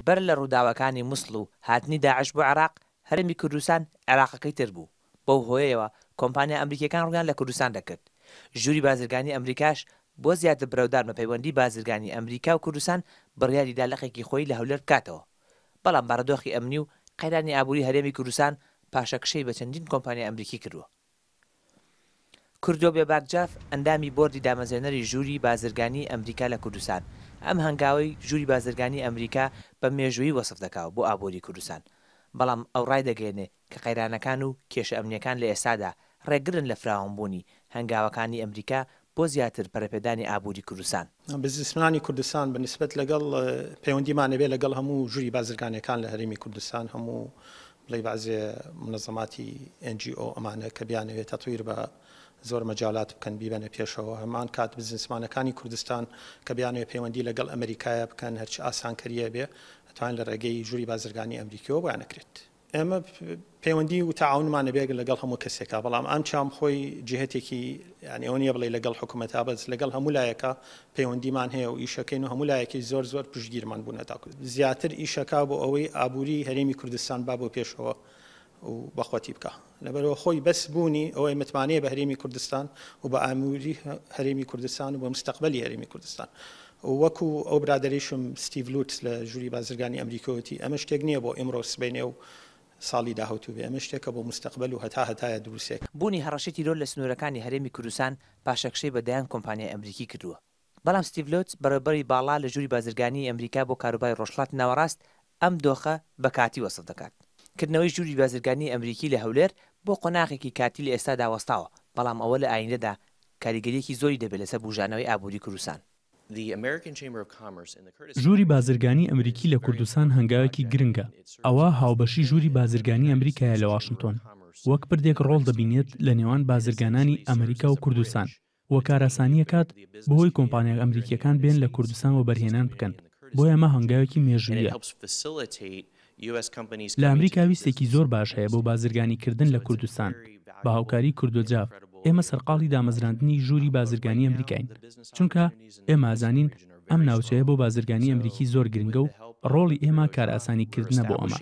بەر لە ڕووداوەکانی موسڵ و هاتنی داعش بۆ عێراق هەرێمی کوردستان عێراقەکەی تر بوو. بەو هۆیەوە کۆمپانیا ئەمریکیەکان ڕوویان لە کوردستان دەکرد. ژووری بازرگانی ئەمریکاش بۆ زیاتر برەودار بە پەیوەندی بازرگانی ئەمریکا و کوردستان بڕیاری دالەقێکی خۆی لە هەولێر بکاتەوە. بەڵام بارودۆخی ئەمنی و قەیرانی ئابووری هەرێمی کوردستان پاشەکشەی بە چەندین کۆمپانیا ئەمریکی کردووە. کوردۆ بێباکجاف ئەندامی بۆردی دامەزێنەری ژووری بازرگانی ئەمریکا لە کوردستان ئەم هەنگاوی ژووری بازرگانی ئەمریکا بە مێژووی وەسف دەکاوە بۆ ئابووری کوردستان. بەڵام ئەو ڕای دەگەێنێ کە قەیرانەکان و کێشە ئەمنیەکان لە ئێستادا ڕێگرن لە فراوانبوونی هەنگاوەکانی ئەمریکا بۆ زیاتر پەرەپێدانی ئابووری کوردستان. بزنسمانی کوردستان بەنسبەت لەگەڵ پەیوەندیمانەبێ لەگەڵ هەموو ژووری بازرگانەکان لە هەرێمی کوردستان هەموو بڵێ بەعزێ منەزەماتی NGO ئەمانە کە بیانەوێت تەطویر بە زۆر مەجالات بکەن بیبەنە پێشەوە هەمان کات بزنسمانەکانی کوردستان کە بیانەوێت پەیوەندی لەگەڵ ئەمریکایە بکەن هەرچی ئاسانکەریە بێ ئەتوانن لە ڕێگەی ژووری بازرگانی ئەمریکیەوە بۆیانەکرێت. ئێمە پەیوەندی و تەعاونمانە بێ لەگەڵ هەموو کەسێکە بەڵام ئەم چام خۆی جهتێکی یعنی ئەوە نییە بڵێ لەگەڵ حکوومەتا بەس لەگەڵ هەموو لایەکە پەیوەندیمان هەیە و ئیشەکەین و هەموو لایەکی زۆر زۆر پشتگیرمان بوونەتا کرد. زیاتر ئیشەکە بۆ ئەوەی ئابووری هەرێمی کوردستان با بۆ پێشەوە و بەخۆتی بکە لەبەرەوە خۆی بەس بوونی ئەوەی متمانەیە بە هەرێمی کوردستان و بە ئاموری هەرێمی کوردستان و بە مستەقبەلی هەرێمی کوردستان. وەکو ئەو برادەریشم ستیڤ لوتس لە ژووری بازرگانی ئەمریکەوەتی ئەمە شتێک نییە بۆ ئێمڕۆ سبەینێ و ساڵی داهاتوو بێ ئەمە شتێکە بۆ مستەقبەل و هەتایە دروستێک. بوونی هەڕەشەی تیرۆر لە سنوورەکانی هەرێمی کوردستان پاشەکشەی بەدایان کۆمپانیای ئەمریکی کردووە. بەڵام ستیڤ لوتس بەڕێبەری باڵا لە ژووری بازرگانی ئەمریکا بۆ کاروبای ڕۆژهەڵاتی ناوەڕاست ئەم دۆخە بە کاتی وەسف دەکات. کردنەوەی ژووری بازرگانی ئەمریکی لە هەولێر بۆ قۆناغێکی کاتی لە ئێستا داوەستاوە بەڵام ئەوە لە ئایندەدا کاریگەریەکی زۆری دەبێت لەسەر بوژانەوەی ئابووری کوردستان. ژووری بازرگانی ئەمریکی لە کوردستان هەنگاوێکی گرنگە. ئەوە هاوبەشی ژووری بازرگانی ئەمریکایە لە واشنگتۆن وەک پردێک ڕۆڵ دەبینێت لە نێوان بازرگانانی ئەمریکا و کوردستان وە کارەسانیە کات بەهۆی کۆمپانیای ئەمریکیەکان بێن لە کوردستان و بەرهێنان بکەن بۆ ئەمە هەنگاوێکی مێژوویە. لە ئەمریکا ویستێکی زۆر باش هەیە بۆ بازرگانیکردن لە کوردستان بە هاوکاری کوردۆجاف. ئێمە سەرقاڵی دامەزراندنی ژووری بازرگانی ئەمریکاین چونکە ئێمە ئازانین ئەم ناوچەیە بۆ بازرگانی ئەمریکی زۆر گرنگە و ڕۆڵی ئێمە کار ئاسانیکردنە بۆ ئەمە.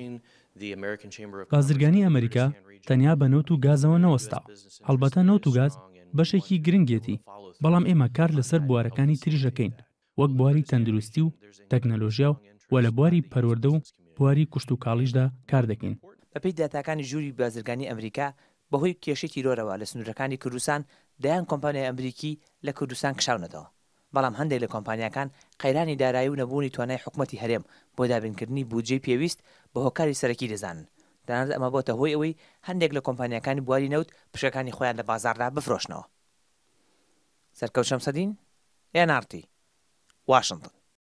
بازرگانی ئەمریکا تەنیا بە نەوت و گازەوە نەوەستا. هەڵبەتە نەوت و گاز بەشێکی گرنگێتی بەڵام ئێمە کار لەسەر بوارەکانی تریژەکەین وەک بواری تەندروستی و تەکنەلۆژیا و لە بواری پەروەردە و بواری کوشت و کاڵیشدا کار دەکەین. بەپێی داتاکانی ژووری بازرگانی ئەمریکا بەهۆی کێشەی تیرۆرەوە لە سنوورەکانی کوردستان دایان کۆمپانیای ئەمریکی لە کوردستان کشاونەتەوە. بەڵام هەندێک لە کۆمپانیەکان قەیرانی دارایی و نەبوونی توانای حکوومەتی هەرێم بۆ دابینکردنی بودجەی پێویست بە هۆکاری سەرەکی دەزانن. دەنانەت ئەمە بۆتە هۆی ئەوەی هەندێک لە کۆمپانیەکانی بواری نەوت پشەکانی خۆیان لە بازاردا بفرۆشنەوە. سەرکەوت شەمسەدین، NRT، واشنگتن.